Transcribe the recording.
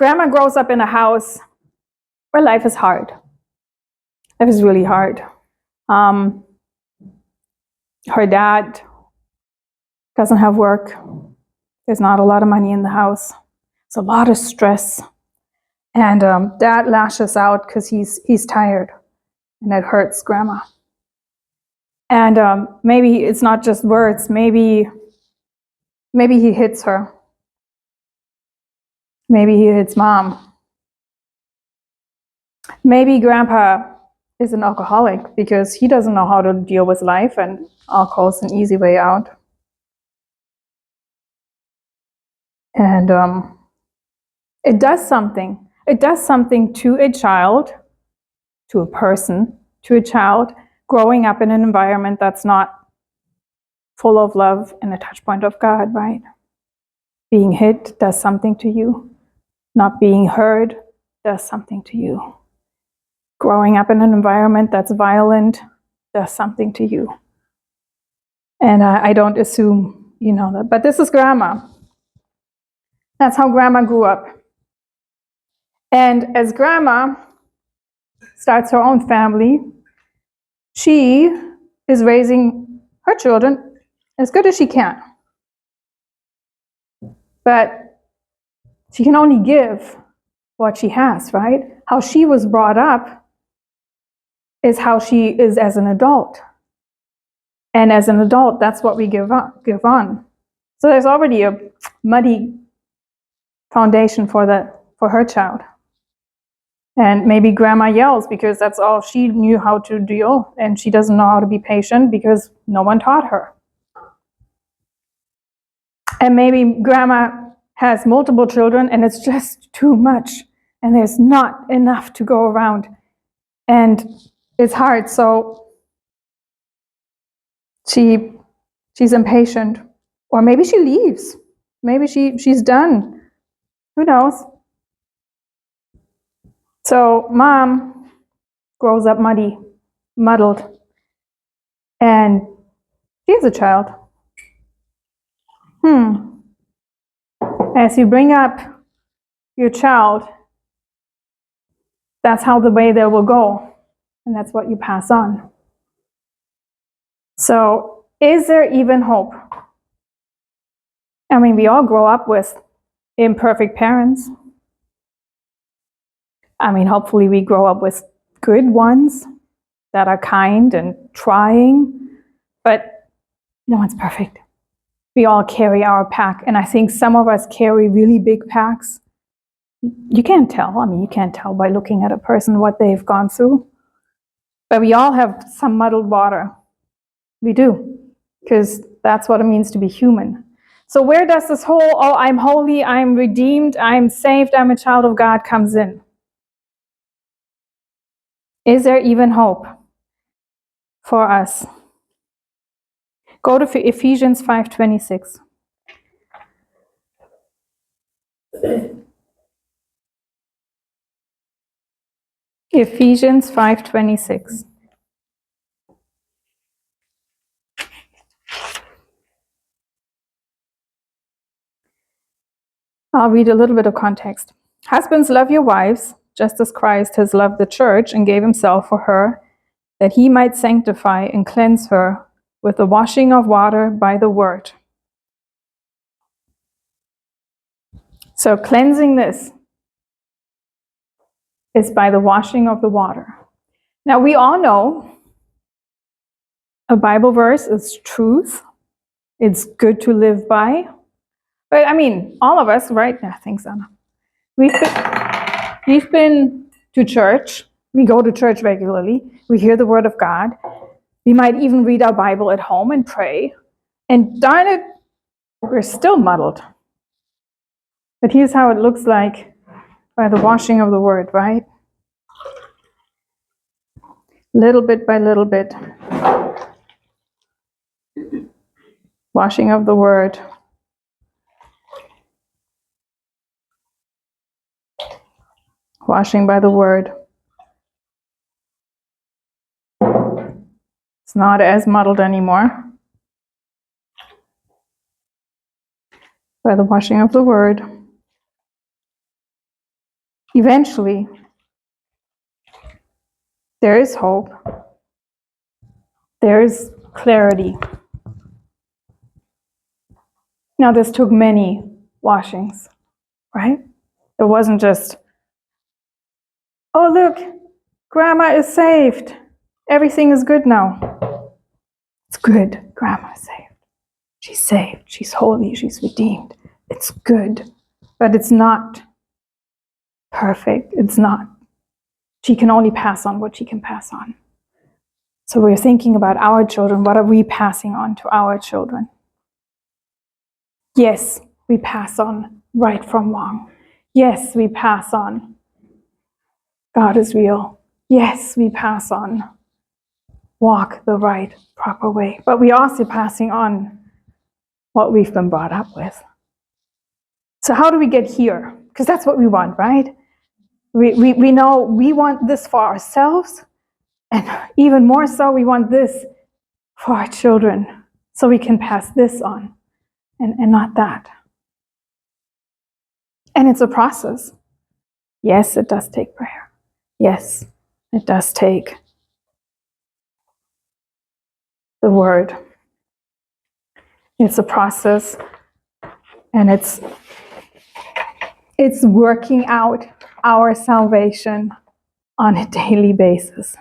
Grandma grows up in a house where life is hard. Life is really hard. Her dad doesn't have work. There's not a lot of money in the house. It's a lot of stress. And dad lashes out because he's tired, and it hurts grandma. And maybe it's not just words. Maybe he hits her. Maybe he hits mom. Maybe grandpa is an alcoholic because he doesn't know how to deal with life, and alcohol is an easy way out. And it does something. It does something to a child, to a person, to a child growing up in an environment that's not full of love and a touch point of God, right? Being hit does something to you. Not being heard does something to you. Growing up in an environment that's violent does something to you. And I don't assume you know that. But this is grandma. That's how grandma grew up. And as grandma starts her own family, she is raising her children as good as she can. But she can only give what she has, right? How she was brought up is how she is as an adult. And as an adult, that's what we give on. So there's already a muddy foundation for her child. And maybe grandma yells because that's all she knew how to deal, and she doesn't know how to be patient because no one taught her. And maybe grandma has multiple children and it's just too much, and there's not enough to go around, and it's hard, so she's impatient. Or maybe she leaves. Maybe she's done. Who knows? So mom grows up muddled, and she has a child. As you bring up your child, that's how the way they will go, and that's what you pass on. So is there even hope? I mean, we all grow up with imperfect parents. I mean, hopefully we grow up with good ones that are kind and trying, but no one's perfect. We all carry our pack, and I think some of us carry really big packs. You can't tell. I mean, you can't tell by looking at a person what they've gone through. But we all have some muddled water. We do, because that's what it means to be human. So where does this whole, oh, I'm holy, I'm redeemed, I'm saved, I'm a child of God comes in? Is there even hope for us? Go to Ephesians 5:26. Ephesians 5:26. I'll read a little bit of context. Husbands, love your wives, just as Christ has loved the church and gave himself for her, that he might sanctify and cleanse her with the washing of water by the word. So cleansing this is by the washing of the water. Now we all know a Bible verse is truth. It's good to live by. But I mean, all of us, right? Yeah, thanks, Anna. We've been to church. We go to church regularly. We hear the word of God. We might even read our Bible at home and pray. And darn it, we're still muddled. But here's how it looks like by the washing of the word, right? Little bit by little bit. Washing of the word. Washing by the word. It's not as muddled anymore. By the washing of the word. eventually, there is hope. There is clarity. Now, this took many washings, right? It wasn't just, oh, look, Grandma is saved. Everything is good now. It's good. Grandma is saved. She's saved. She's holy. She's redeemed. It's good. But it's not perfect. It's not. She can only pass on what she can pass on. So we're thinking about our children. What are we passing on to our children? Yes, we pass on right from wrong. Yes, we pass on God is real. Yes, we pass on walk the right, proper way. But we're also passing on what we've been brought up with. So how do we get here? Because that's what we want, right? We know we want this for ourselves, and even more so, we want this for our children, so we can pass this on and not that. And it's a process. Yes, it does take prayer. Yes, it does take the word. It's a process, and it's working out our salvation on a daily basis.